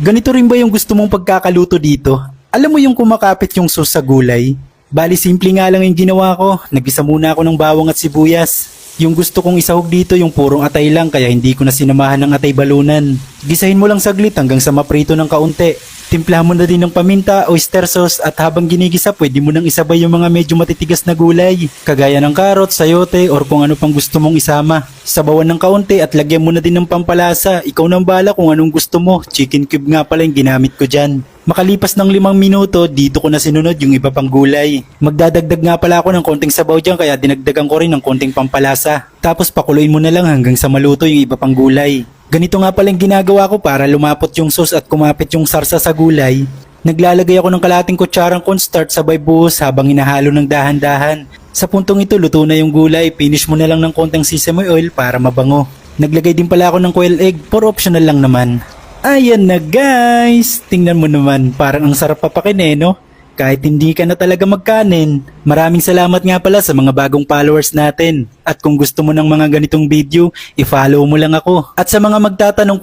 Ganito rin ba yung gusto mong pagkakaluto dito? Alam mo yung kumakapit yung sauce sa gulay? Bali simple nga lang yung ginawa ko. Nagisa muna ako ng bawang at sibuyas. Yung gusto kong isahog dito yung purong atay lang kaya hindi ko na sinamahan ng atay balunan. Gisahin mo lang saglit hanggang sa maprito ng kaunti. Timplahan mo na din ng paminta, oyster sauce at habang ginigisa pwede mo nang isabay yung mga medyo matitigas na gulay. Kagaya ng karot, sayote or kung ano pang gusto mong isama. Sabawan ng kaunti at lagyan mo na din ng pampalasa. Ikaw nang bala kung anong gusto mo. Chicken cube nga pala yung ginamit ko dyan. Makalipas ng 5 minuto, dito ko na sinunod yung iba pang gulay. Magdadagdag nga pala ako ng konting sabaw dyan kaya dinagdagan ko rin ng konting pampalasa. Tapos pakuluin mo na lang hanggang sa maluto yung iba pang gulay. Ganito nga pala yung ginagawa ko para lumapot yung sauce at kumapit yung sarsa sa gulay. Naglalagay ako ng kalating kutsarang cornstarch sabay buhos habang hinahalo ng dahan-dahan. Sa puntong ito, luto na yung gulay. Finish mo na lang ng konting sesame oil para mabango. Naglagay din pala ako ng quail egg, for optional lang naman. Ayan na guys! Tingnan mo naman, parang ang sarap papakin no? Kahit hindi ka na talaga magkanin. Maraming salamat nga pala sa mga bagong followers natin. At kung gusto mo ng mga ganitong video, i-follow mo lang ako. At sa mga magtatanong kung